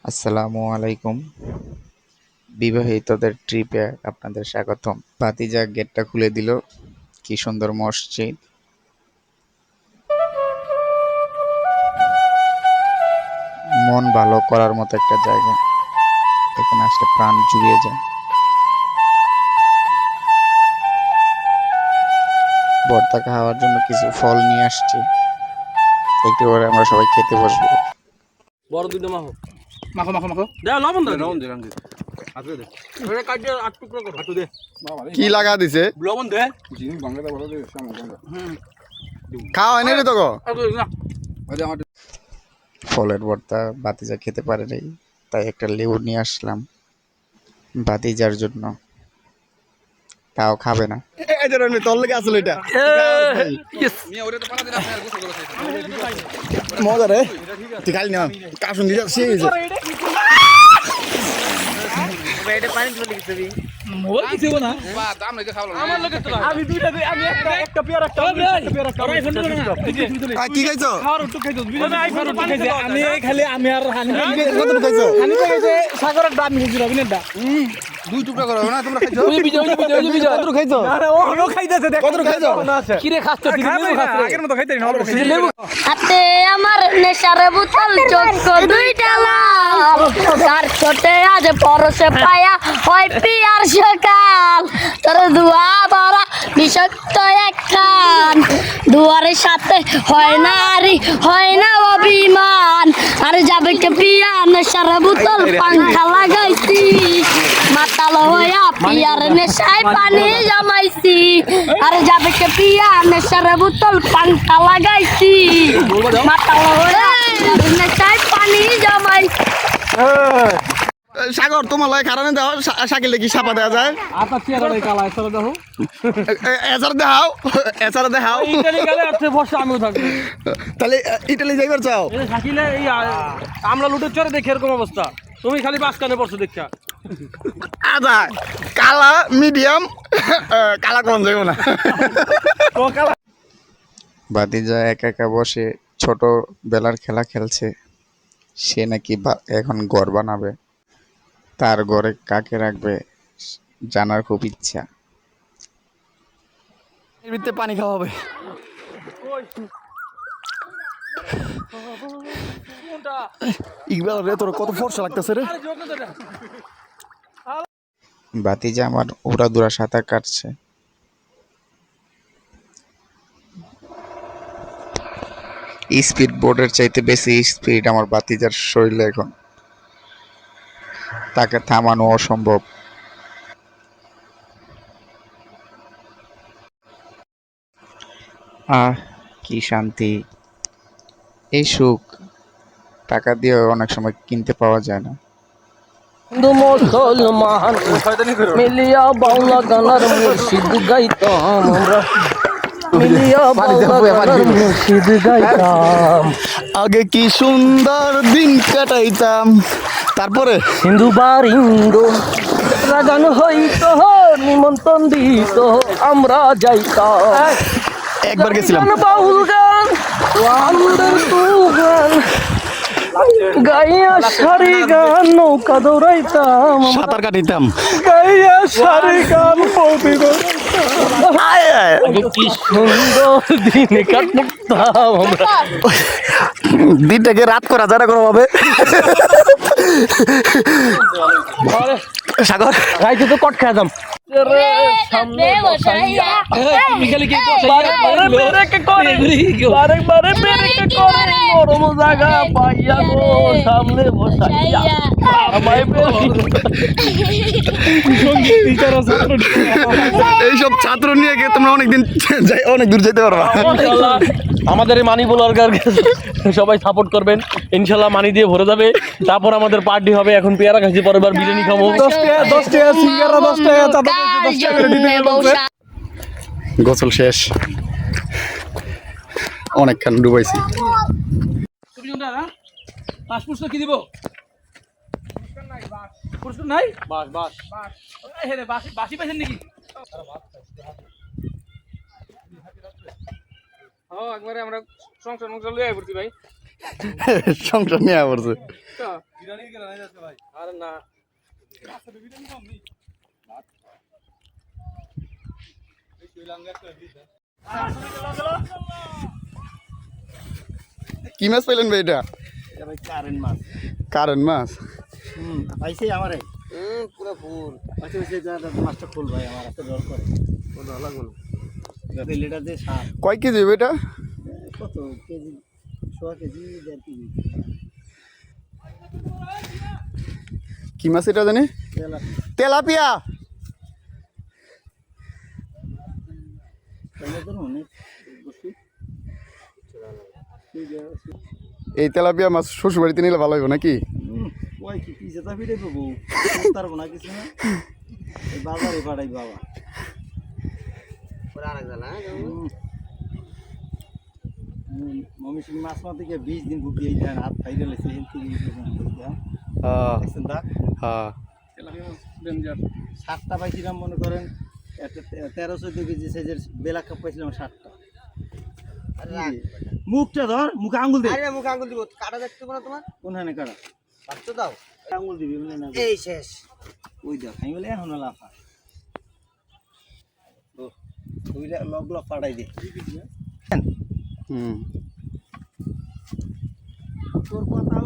আসসালামু আলাইকুম। বিবাহিতদের ট্রিপে আপনাদের স্বাগতম। ভাতিজা গেটটা খুলে দিল। কি সুন্দর মসজিদ। মন ভালো করার মতো একটা জায়গা। এখানে আসলে প্রাণ জুড়িয়ে যায়। ভর্তা খাওয়ার জন্য কিছু ফল নিয়ে আসছি, একটু পরে আমরা সবাই খেতে বসবো। বড় দুটো মাখো মাখো মাখো মাখো দে লবণ দে লবণ দে হাতে দে এটা কাটিয়ে 8 টুকরো করো হাতে দে কি লাগা দিছে লবণ দে জিনি বাংলাটা বলে দে সামনে গঙ্গা খাওয়া হয়নি রে তোকে না আরে আমার ফলের ভর্তা ভাতিজা খেতে পারে নাই, তাই একটা লেবু নিয়ে আসলাম ভাতিজার জন্য। তাও খাবে না। এই যে রনি তোর লাগে আসলে এটা মিয়া ওরে তো পারা দিন আপনি আর গোসল করতে মজা রে তুই খালি না কাশুন দিয়ে যাচ্ছে এটা পানি চলে গেছে বি মোবাইল কিছু না বা দাম নাই খাওয়া আমার লগে তো আমি দুইটা আমি একটা পেয়ার একটা পেয়ার একটা আইফোন তো না কি খাইছো খাওয়ার একটু খাইছো দুইটা আইফোন তো খাইছে আমি খালি আমি আর হানি কত খাইছো হানি খাইছে সাগরের দাম নিয়ে রবিনের দুই টুকরা করো না তোমরা খাইছো ওই বিজয় কত খাইছো আরে ও খাইতেছে দেখ কত খাইছো কি রে খাচ্ছ তুই আগের মতো খাইতে না হাতে আমার নেশার বোতল চোখ দুইটা লাল তার ছোটে আজ পরশে পায়া হয় পিয়ার সকাল তোর দুয়া বড়া বিষাক্ত একখান দুয়ারের সাথে হয় না আরি হয় না অভিমান আর যাবে কে পিয়া নেশার বোতল পাংখা লাগাইছি মাতাল হইয়া পিয়ার নেশায় পানি জমাইছি আর যাবে কে পিয়া নেশার বোতল পাংখা লাগাইছি মাতাল হইয়া পিয়ার নেশায় পানি জমাইছি। সাগর তোমার লাগে কারণে দাও শাকিলে কি সাপা দেওয়া যায় আতা চেয়ারে কালা এসরে দেখো এছাড়া দেখাও ইতালি গেলে আছে বসে আমিও থাকবো তাহলে ইটালি যাইবার চাও এই থাকিলে এই আমরা লুটের চরে দেখি এরকম অবস্থা তুমি খালি বাস কানে পড়ছো দেখা আদা কালা মিডিয়াম কালা কোন যাইব না ভাতিজা একা একা বসে ছোট বেলার খেলা খেলছে। সে নাকি এখন ঘর বানাবে। তার ঘরে কাকে রাখবে জানার খুব ইচ্ছা। এর ভিতরে পানি খাওয়া হবে ইকবাল রে তোর কত ফর্সা লাগতেছে রে ভাতিজা আমার উড়াদুরা সাঁতার কাটছে। স্পিড বোর্ডের চাইতে বেশি স্পিড আমার ভাতিজার শরীরে এখন। তাকে থামানো অসম্ভব। আহ, কি শান্তি! এই সুখ টাকা দিয়ে অনেক সময় কিনতে পাওয়া যায় না। হিন্দু মুসলমান মিলিয়া বাংলা গানার মুর্শিদ গাইতাম আমরা মিলিয়া বাংলা গানার মুর্শিদ গাইতাম আগে কি সুন্দর দিন কাটাইতাম তারপরে হিন্দু বারিন্দু রাগান হইতো নিমন্ত্রণ দিত আমরা যাইতাম একবার গেছিলাম বাউল গান ওয়ান্ডার গান গাইয়া সারি গান নৌকা দৌড়াইতাম সাঁতার কাটাইতাম গাইয়া সারি গান পৌঁছিল কি সুন্দর দিন কাটতাম আমরা দিনটাকে রাত করা যায় না কোনো ভাবে সাগর রাইতে তো কট খাইতাম সামনে বসাইয়া মিখালি কি বারে বারে ব্রেক করে নরম জায়গা পাইয়া গো সামনে বসাইয়া আমায় এইসব ছাত্র নিয়ে গিয়ে তোমরা অনেকদিন অনেক দূর যেতে পারবা আমাদের এই মানি বোলার সবাই সাপোর্ট করবেন ইনশাল্লাহ মানি দিয়ে ভরে যাবে তারপর আমাদের পার্টি হবে এখন পেয়ারা খাইছি পরের বার বিরিয়ানি খাবো 10 টাকা সিঙ্গারা 10 টাকা চাঁদা 10 টাকা করে দিতে বলছে গোসল শেষ অনেকক্ষণ ডুবাইছি তুমি কোনটা না পাসপোর্ট কি দিব পুরস্কার নাই বাস বাস বাস হে রে বাসি পাইছেন নাকি একবারে আমরা সংসার লইয়া পড়ছি ভাই সংসার নিয়ে পড়ছে আরে না কি মাছ পাইলেন ভাই এটা ভাই কারেন্ট মাছ কারেন্ট মাছ পাইছে আমারে পুরো ফুল আচ্ছা মাছটা ফুল ভাই আমার এত ডর করে কোনো লাগবে না বেলেটা দিয়ে সাপ কয় কেজি হবে এটা কত কেজি 100 কেজি 1.5 কেজি কি মাছ এটা জানি তেলাপিয়া এই তেলাপিয়া মাছ শ্বশুর বাড়িতে নিলে ভালো হবে নাকি ওই কি যেটা ভিড়ে পাবো তার না কিছু না এই বাজারে পাঠাই বাবা মমি সিং মাছ মারতে গিয়ে 20 দিন ভুগিয়ে দেন হাত খাইলে লেছে হ্যাঁ সাতটা পাইছিলাম মনে করেন একটা 13-14 কেজি সাইজের বেলা কাপ পাইছিলাম 7টা মুখটা ধর মুখে আঙ্গুল দে আরে মুখে আঙ্গুল দিব কাটা দেখতে না তোমার কোনখানে কাটা কাটতে দাও আঙ্গুল দিবি বলে না এই শেষ ওই দেখ আমি বলে এখন লাফা ও ওই লগগুলো ফাটাই দে হুম তোর কথা